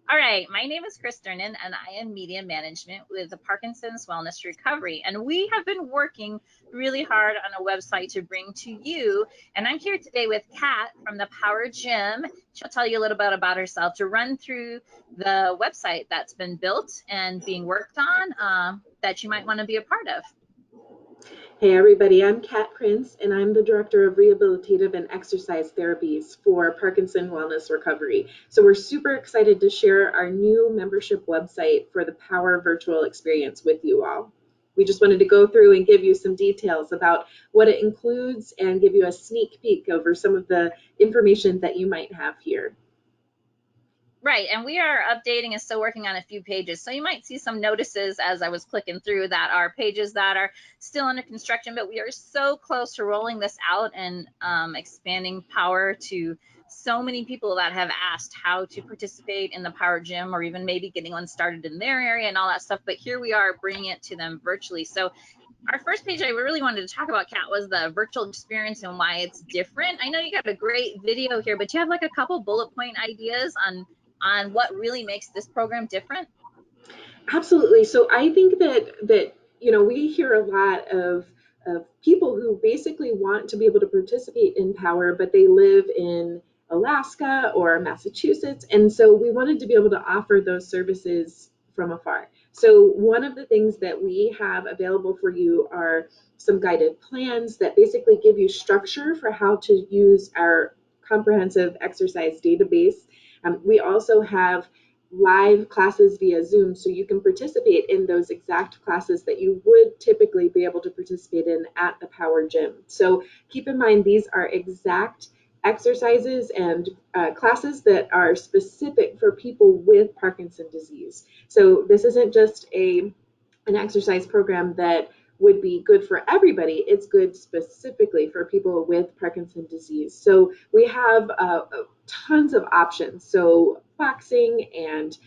All right, my name is Chris Dernan, and I am media management with the Parkinson's Wellness Recovery. And we have been working really hard on a website to bring to you. And I'm here today with Kat from the Power Gym. She'll tell you a little bit about herself to run through the website that's been built and being worked on that you might want to be a part of. Hey everybody, I'm Kat Prince and I'm the Director of Rehabilitative and Exercise Therapies for Parkinson Wellness Recovery. So we're super excited to share our new membership website for the Power Virtual Experience with you all. We just wanted to go through and give you some details about what it includes and give you a sneak peek over some of the information that you might have here. Right, and we are updating and still working on a few pages. So you might see some notices as I was clicking through that are pages that are still under construction, but we are so close to rolling this out and expanding Power to so many people that have asked how to participate in the Power Gym or even maybe getting one started in their area and all that stuff. But here we are bringing it to them virtually. So our first page I really wanted to talk about, Kat, was the virtual experience and why it's different. I know you got a great video here, but you have like a couple bullet point ideas on what really makes this program different? Absolutely. So I think that we hear a lot of people who basically want to be able to participate in power, but they live in Alaska or Massachusetts, and so we wanted to be able to offer those services from afar. So one of the things that we have available for you are some guided plans that basically give you structure for how to use our comprehensive exercise database. We also have live classes via Zoom, so you can participate in those exact classes that you would typically be able to participate in at the Power Gym. So keep in mind, these are exact exercises and classes that are specific for people with Parkinson's disease. So this isn't just an exercise program that would be good for everybody. It's good specifically for people with Parkinson's disease. So we have tons of options. So boxing and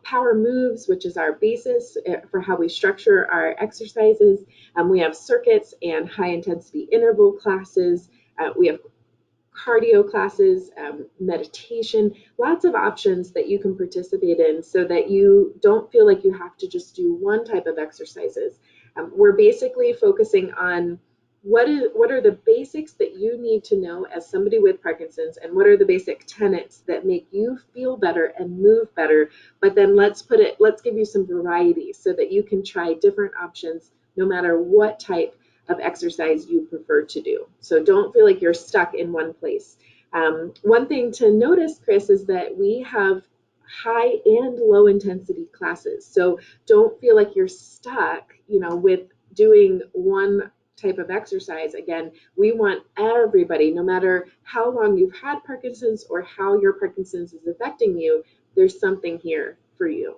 power moves, which is our basis for how we structure our exercises. We have circuits and high intensity interval classes. We have cardio classes, meditation, lots of options that you can participate in so that you don't feel like you have to just do one type of exercises. We're basically focusing on what are the basics that you need to know as somebody with Parkinson's, and what are the basic tenets that make you feel better and move better. But then let's give you some variety so that you can try different options no matter what type of exercise you prefer to do. So don't feel like you're stuck in one place. One thing to notice, Chris, is that we have high and low intensity classes. So don't feel like you're stuck, with doing one type of exercise. Again, we want everybody, no matter how long you've had Parkinson's or how your Parkinson's is affecting you, there's something here for you.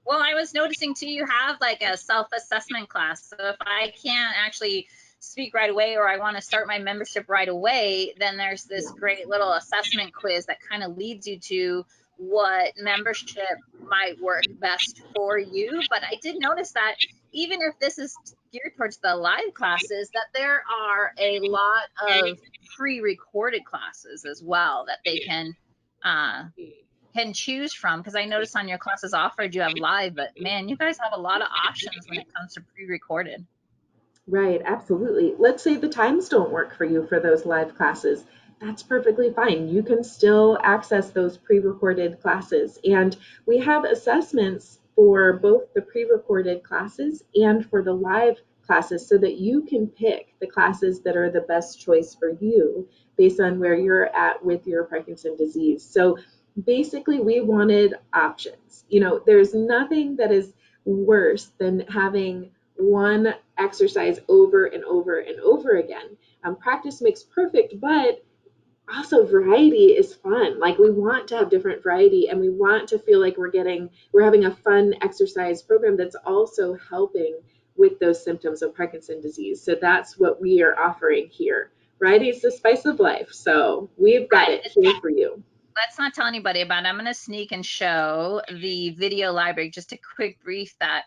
Well, I was noticing too, you have like a self-assessment class. So if I can't actually speak right away or I want to start my membership right away, then there's this great little assessment quiz that kind of leads you to what membership might work best for you. But I did notice that even if this is geared towards the live classes, that there are a lot of pre-recorded classes as well that they uh, can choose from, because I noticed on your classes offered you have live, but man, you guys have a lot of options when it comes to pre-recorded. Right, absolutely. Let's say the times don't work for you for those live classes. That's perfectly fine. You can still access those pre recorded classes. And we have assessments for both the pre recorded classes and for the live classes so that you can pick the classes that are the best choice for you based on where you're at with your Parkinson's disease. So basically, we wanted options. There's nothing that is worse than having one exercise over and over and over again. Practice makes perfect, but also variety is fun. Like, we want to have different variety, and we want to feel like we're having a fun exercise program that's also helping with those symptoms of Parkinson's disease. So that's what we are offering here. Variety is the spice of life. So we've got Right. it here for you. Let's not tell anybody about it. I'm going to sneak and show the video library, just a quick brief that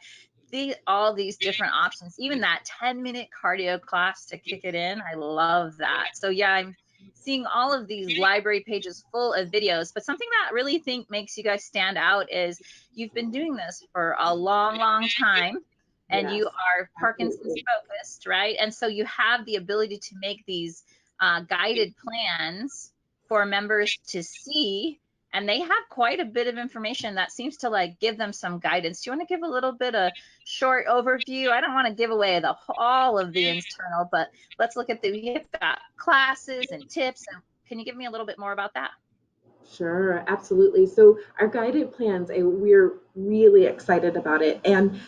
all these different options, even that 10-minute cardio class to kick it in. I love that. So yeah, I'm seeing all of these library pages full of videos. But something that I really think makes you guys stand out is you've been doing this for a long, long time, and Yes, you are Parkinson's absolutely. focused, right? And so you have the ability to make these guided plans for members to see, and they have quite a bit of information that seems to like give them some guidance. Do you want to give a little bit of short overview? I don't want to give away all of the internal, but let's look at you've got classes and tips, and can you give me a little bit more about that? Sure, absolutely. So our guided plans, we're really excited about it. And,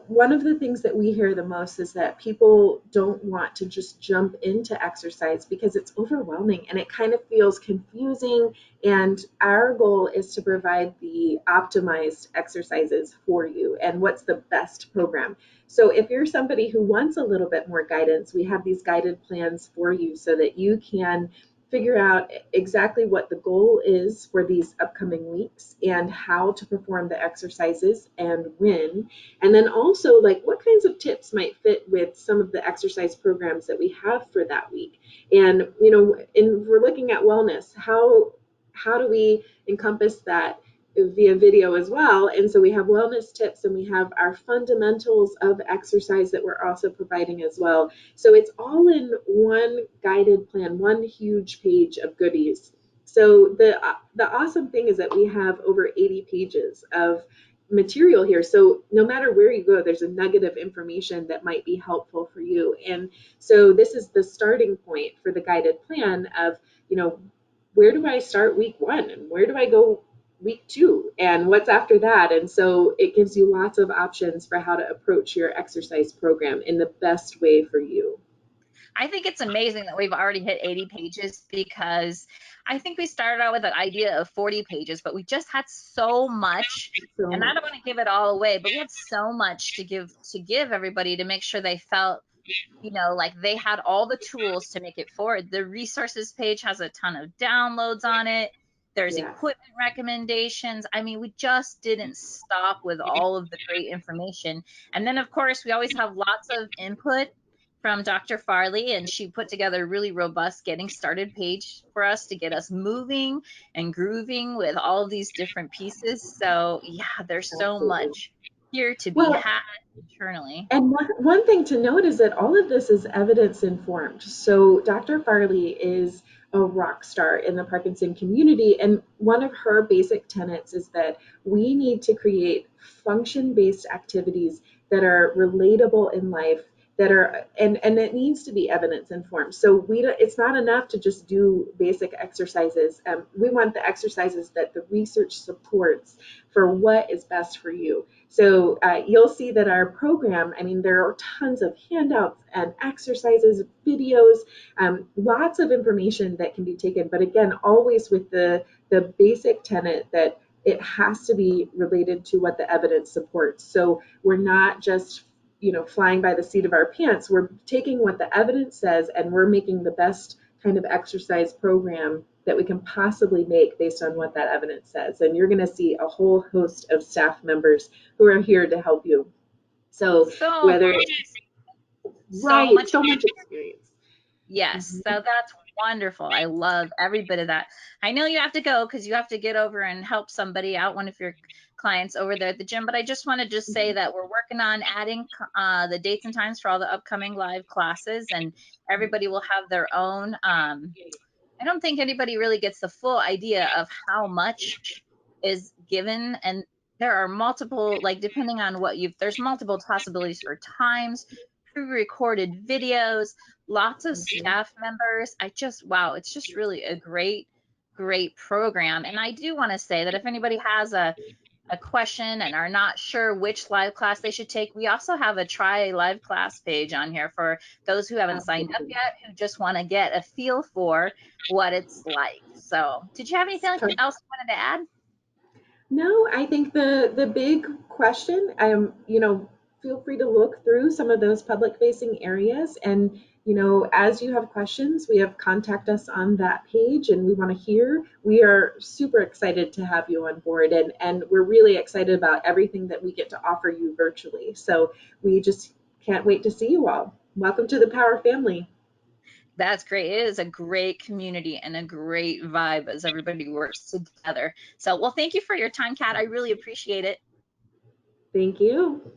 one of the things that we hear the most is that people don't want to just jump into exercise because it's overwhelming and it kind of feels confusing. And our goal is to provide the optimized exercises for you and what's the best program. So if you're somebody who wants a little bit more guidance, we have these guided plans for you so that you can figure out exactly what the goal is for these upcoming weeks and how to perform the exercises and when. And then also, like, what kinds of tips might fit with some of the exercise programs that we have for that week. And, and we're looking at wellness. How do we encompass that via video as well? And so we have wellness tips and we have our fundamentals of exercise that we're also providing as well. So it's all in one guided plan, one huge page of goodies. So the awesome thing is that we have over 80 pages of material here. So no matter where you go, there's a nugget of information that might be helpful for you. And so this is the starting point for the guided plan of, where do I start week one and where do I go week two and what's after that. And so it gives you lots of options for how to approach your exercise program in the best way for you. I think it's amazing that we've already hit 80 pages, because I think we started out with an idea of 40 pages, but we just had so much. So And I don't much. want to give it all away, but we had so much to give everybody to make sure they felt, like they had all the tools to make it forward. The resources page has a ton of downloads on it. There's Yes. equipment recommendations. I mean, we just didn't stop with all of the great information. And then, of course, we always have lots of input from Dr. Farley, and she put together a really robust getting started page for us to get us moving and grooving with all of these different pieces. So, yeah, there's so Absolutely. much here to be Well, had internally. and one thing to note is that all of this is evidence informed. So Dr. Farley is a rock star in the Parkinson community. And one of her basic tenets is that we need to create function based activities that are relatable in life. That are and it needs to be evidence informed. So it's not enough to just do basic exercises. We want the exercises that the research supports for what is best for you. So you'll see that our program, I mean, there are tons of handouts and exercises, videos, lots of information that can be taken. But again, always with the basic tenet that it has to be related to what the evidence supports. So we're not just flying by the seat of our pants. We're taking what the evidence says and we're making the best kind of exercise program that we can possibly make based on what that evidence says. And you're going to see a whole host of staff members who are here to help you. So So whether so right, much. so much experience. Yes, Mhm. so that's wonderful. I love every bit of that. I know you have to go because you have to get over and help somebody out, one of your clients over there at the gym. But I just want to just say that we're working on adding the dates and times for all the upcoming live classes, and everybody will have their own. I don't think anybody really gets the full idea of how much is given, and there are multiple, like, depending on what there's multiple possibilities for times, pre-recorded videos, lots of Mhm. staff members. Wow, it's just really a great program. And I do want to say that if anybody has a question and are not sure which live class they should take, we also have a try a live class page on here for those who haven't signed up Absolutely. yet, who just want to get a feel for what it's like. So, did you have anything else you wanted to add? No, I think the big question, feel free to look through some of those public facing areas and as you have questions, we have contact us on that page and we want to hear. We are super excited to have you on board and we're really excited about everything that we get to offer you virtually. So we just can't wait to see you all. Welcome to the Power family. That's great. It is a great community and a great vibe as everybody works together. So, well, thank you for your time, Kat. I really appreciate it. Thank you.